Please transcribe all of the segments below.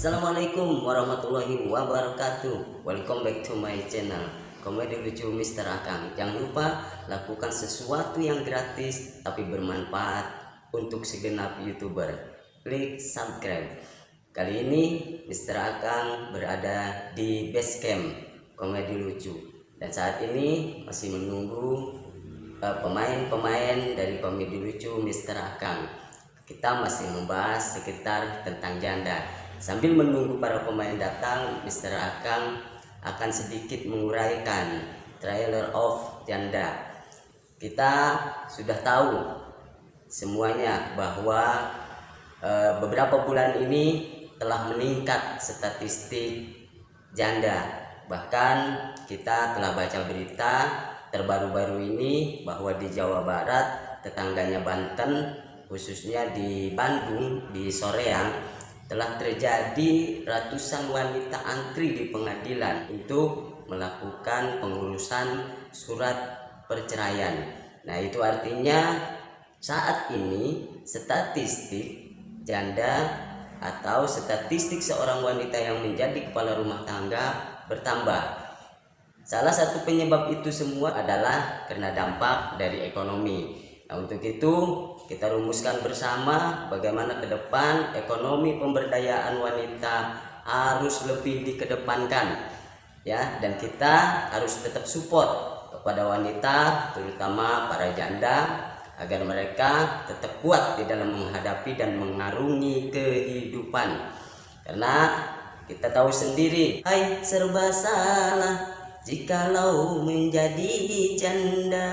Assalamualaikum warahmatullahi wabarakatuh. Welcome back to my channel Komedi Lucu Mr. Akang. Jangan lupa lakukan sesuatu yang gratis tapi bermanfaat untuk segenap YouTuber. Klik subscribe. Kali ini Mr. Akang berada di base camp Komedi Lucu, dan saat ini masih menunggu pemain-pemain dari Komedi Lucu Mr. Akang. Kita masih membahas sekitar tentang janda. Sambil menunggu para pemain datang, Mr. Akang akan sedikit menguraikan trailer of Janda. Kita sudah tahu semuanya bahwa beberapa bulan ini telah meningkat statistik janda. Bahkan kita telah baca berita terbaru-baru ini bahwa di Jawa Barat, tetangganya Banten, khususnya di Bandung, di Soreang, telah terjadi ratusan wanita antri di pengadilan untuk melakukan pengurusan surat perceraian. Nah, itu artinya saat ini statistik janda atau statistik seorang wanita yang menjadi kepala rumah tangga bertambah. Salah satu penyebab itu semua adalah karena dampak dari ekonomi. Nah, untuk itu kita rumuskan bersama bagaimana ke depan ekonomi pemberdayaan wanita harus lebih dikedepankan, ya, dan kita harus tetap support kepada wanita, terutama para janda, agar mereka tetap kuat di dalam menghadapi dan mengarungi kehidupan. Karena kita tahu sendiri, hai serba salah jikalau menjadi janda.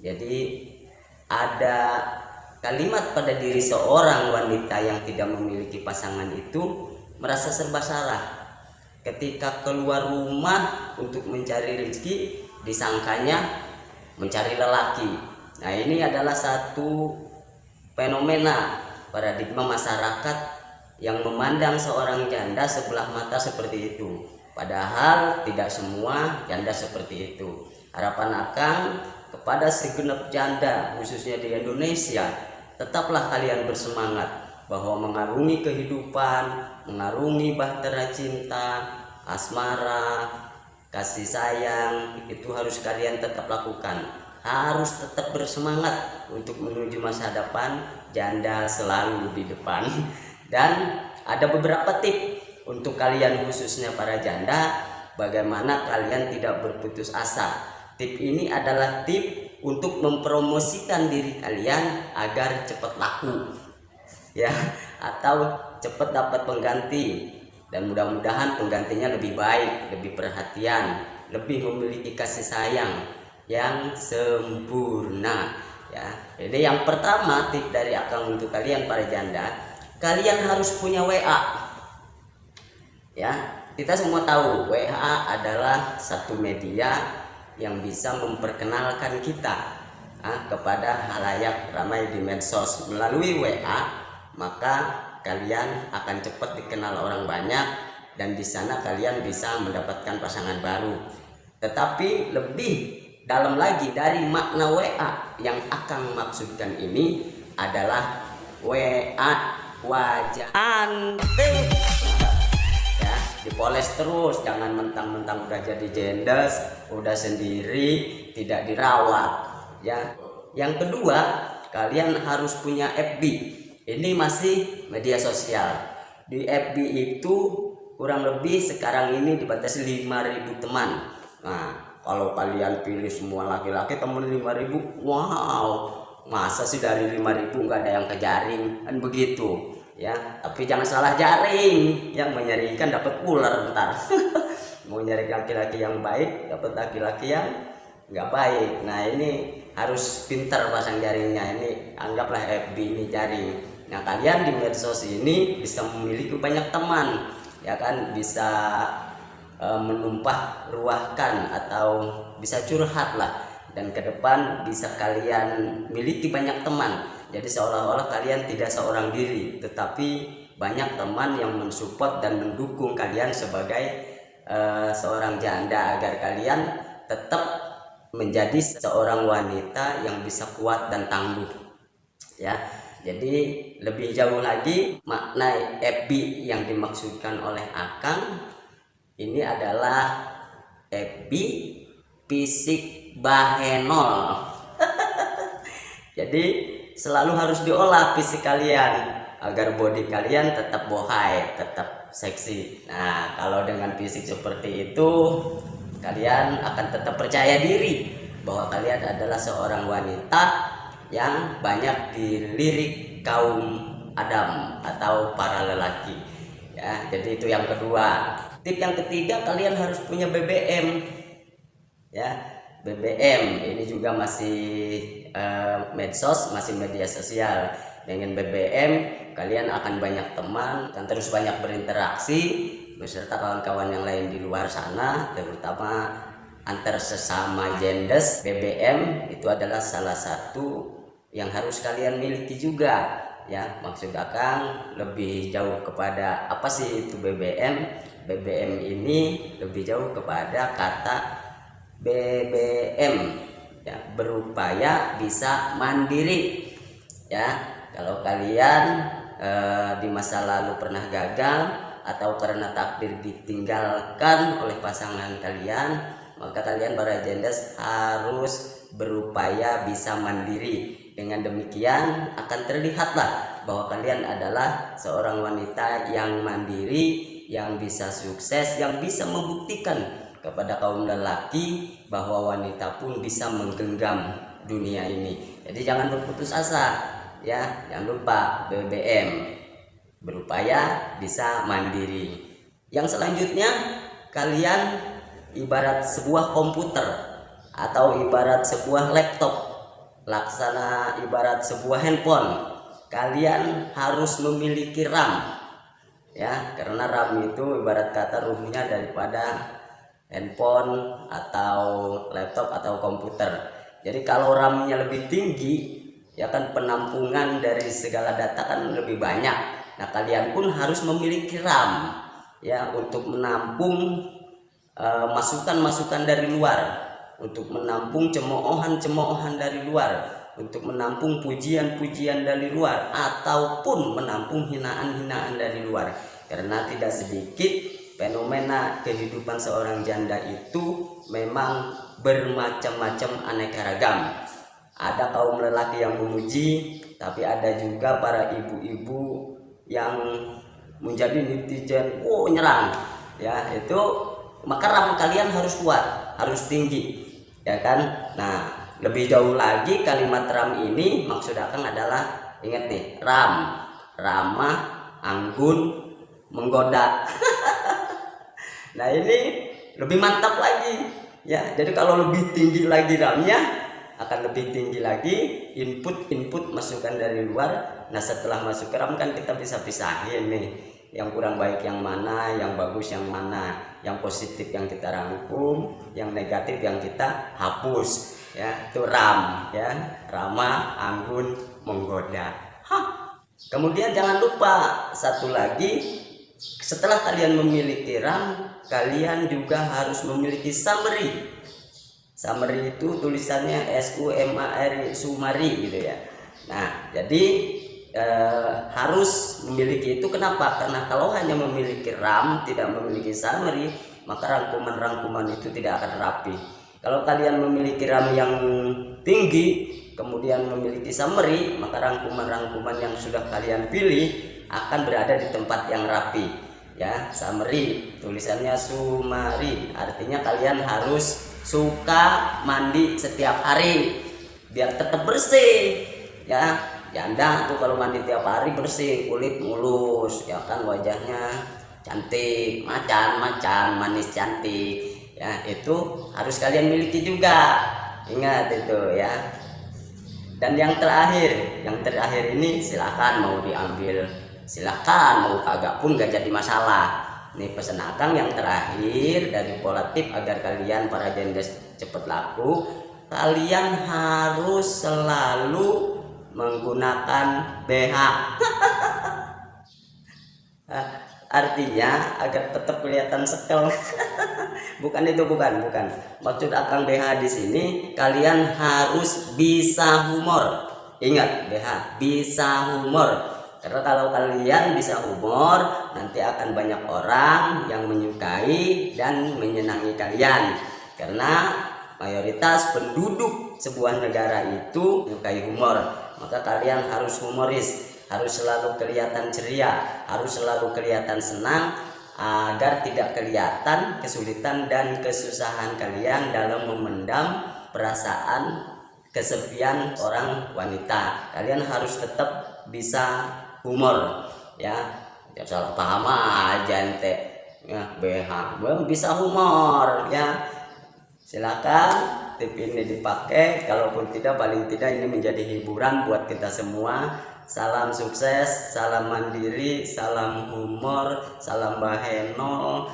Jadi ada kalimat pada diri seorang wanita yang tidak memiliki pasangan itu merasa serba salah. Ketika keluar rumah untuk mencari rezeki, disangkanya mencari lelaki. Nah, ini adalah satu fenomena paradigma masyarakat yang memandang seorang janda sebelah mata seperti itu. Padahal tidak semua janda seperti itu. Harapan Akang kepada segenap janda khususnya di Indonesia, tetaplah kalian bersemangat bahwa mengarungi kehidupan, mengarungi bahtera cinta, asmara, kasih sayang, itu harus kalian tetap lakukan. Harus tetap bersemangat untuk menuju masa depan. Janda selalu di depan. Dan ada beberapa tip untuk kalian khususnya para janda, bagaimana kalian tidak berputus asa. Tip ini adalah tip untuk mempromosikan diri kalian agar cepat laku, ya, atau cepat dapat pengganti, dan mudah-mudahan penggantinya lebih baik, lebih perhatian, lebih memiliki kasih sayang yang sempurna, ya. Jadi yang pertama, tip dari Akang untuk kalian para janda, kalian harus punya WA, ya. Kita semua tahu WA adalah satu media yang bisa memperkenalkan kita kepada halayak ramai di medsos. Melalui WA, maka kalian akan cepat dikenal orang banyak, dan di sana kalian bisa mendapatkan pasangan baru. Tetapi lebih dalam lagi dari makna WA yang Akang maksudkan ini adalah WA wajah aneh. Dipoles terus, jangan mentang-mentang udah jadi jendes, udah sendiri, tidak dirawat, ya. Yang kedua, kalian harus punya FB. Ini masih media sosial. Di FB itu kurang lebih sekarang ini dibatasi 5.000 teman. Nah, kalau kalian pilih semua laki-laki teman 5.000, wow, masa sih dari 5.000 nggak ada yang kejaring, kan begitu, ya. Tapi jangan salah jaring, yang menyarikan dapat ular ntar. Mau nyari laki-laki yang baik, dapat laki-laki yang nggak baik. Nah, ini harus pintar pasang jaringnya. Ini anggaplah FB ini jaring. Nah, kalian di medsos ini bisa memiliki banyak teman, ya kan, bisa menumpah ruahkan atau bisa curhat lah, dan ke depan bisa kalian miliki banyak teman. Jadi seolah-olah kalian tidak seorang diri, tetapi banyak teman yang mensupport dan mendukung kalian sebagai seorang janda, agar kalian tetap menjadi seorang wanita yang bisa kuat dan tangguh, ya. Jadi lebih jauh lagi makna FB yang dimaksudkan oleh Akang ini adalah FB fisik bahenol. Jadi selalu harus diolah fisik kalian agar body kalian tetap bohai, tetap seksi. Nah, kalau dengan fisik seperti itu, kalian akan tetap percaya diri bahwa kalian adalah seorang wanita yang banyak dilirik kaum Adam atau para lelaki. Ya, jadi itu yang kedua. Tip yang ketiga, kalian harus punya BBM. Ya, BBM ini juga masih medsos, masih media sosial. Dengan BBM kalian akan banyak teman dan terus banyak berinteraksi beserta kawan-kawan yang lain di luar sana, terutama antar sesama genders. BBM itu adalah salah satu yang harus kalian miliki juga. Ya, maksud Akang lebih jauh kepada apa sih itu BBM? BBM ini lebih jauh kepada kata BBM, ya, berupaya bisa mandiri. Ya, kalau kalian di masa lalu pernah gagal atau karena takdir ditinggalkan oleh pasangan kalian, maka kalian para genders harus berupaya bisa mandiri. Dengan demikian akan terlihatlah bahwa kalian adalah seorang wanita yang mandiri, yang bisa sukses, yang bisa membuktikan kepada kaum lelaki bahwa wanita pun bisa menggenggam dunia ini. Jadi jangan berputus asa, ya, jangan lupa BBM, berupaya bisa mandiri. Yang selanjutnya, kalian ibarat sebuah komputer atau ibarat sebuah laptop, laksana ibarat sebuah handphone. Kalian harus memiliki RAM, ya, karena RAM itu ibarat kata ruhnya daripada handphone atau laptop atau komputer. Jadi kalau RAM-nya lebih tinggi, ya kan, penampungan dari segala data kan lebih banyak. Nah, kalian pun harus memiliki RAM, ya, untuk menampung masukan-masukan dari luar, untuk menampung cemoohan-cemoohan dari luar, untuk menampung pujian-pujian dari luar, ataupun menampung hinaan-hinaan dari luar. Karena tidak sedikit fenomena kehidupan seorang janda itu memang bermacam-macam, aneka ragam. Ada kaum lelaki yang memuji, tapi ada juga para ibu-ibu yang menjadi netizen, nyerang. Ya, itu maka RAM kalian harus kuat, harus tinggi, ya kan? Nah, lebih jauh lagi kalimat RAM ini maksud Akang adalah, ingat nih, RAM, ramah, anggun, menggoda. Nah, ini lebih mantap lagi, ya. Jadi kalau lebih tinggi lagi RAM-nya, akan lebih tinggi lagi input masukan dari luar. Nah, setelah masuk ke RAM kan kita bisa pisahin nih, yang kurang baik yang mana, yang bagus yang mana, yang positif yang kita rangkum, yang negatif yang kita hapus. Ya, itu RAM, ya, ramah, anggun, menggoda. Kemudian jangan lupa satu lagi, setelah kalian memiliki RAM, kalian juga harus memiliki summary. Summary itu tulisannya SUMARI, sumari gitu ya. Nah, jadi harus memiliki itu. Kenapa? Karena kalau hanya memiliki RAM, tidak memiliki summary, maka rangkuman-rangkuman itu tidak akan rapi. Kalau kalian memiliki RAM yang tinggi, kemudian memiliki summary, maka rangkuman-rangkuman yang sudah kalian pilih akan berada di tempat yang rapi. Ya, summary tulisannya sumari, artinya kalian harus suka mandi setiap hari biar tetap bersih, ya. Janda tuh kalau mandi tiap hari bersih, kulit mulus, ya kan, wajahnya cantik, macan manis cantik, ya. Itu harus kalian miliki juga, ingat itu, ya. Dan yang terakhir ini silakan mau diambil, silakan, mau kagak pun gak jadi masalah. Nih pesan Akang yang terakhir dari pola tip agar kalian para genders cepet laku, kalian harus selalu menggunakan BH. Artinya agar tetap kelihatan sekel. bukan. Maksud Akang BH di sini, kalian harus bisa humor. Ingat BH, bisa humor. Karena kalau kalian bisa humor, nanti akan banyak orang yang menyukai dan menyenangi kalian. Karena mayoritas penduduk sebuah negara itu menyukai humor. Maka kalian harus humoris, harus selalu kelihatan ceria, harus selalu kelihatan senang, agar tidak kelihatan kesulitan dan kesusahan kalian dalam memendam perasaan kesepian orang wanita. Kalian harus tetap bisa humor, ya. Ya salah paham aja ente, ya. BH bisa humor, ya. Silakan tip ini dipakai, kalaupun tidak paling tidak ini menjadi hiburan buat kita semua. Salam sukses, salam mandiri, salam humor, salam bahenol,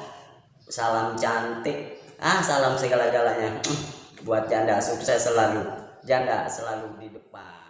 salam cantik, salam segala-galanya buat janda. Sukses selalu, janda selalu di depan.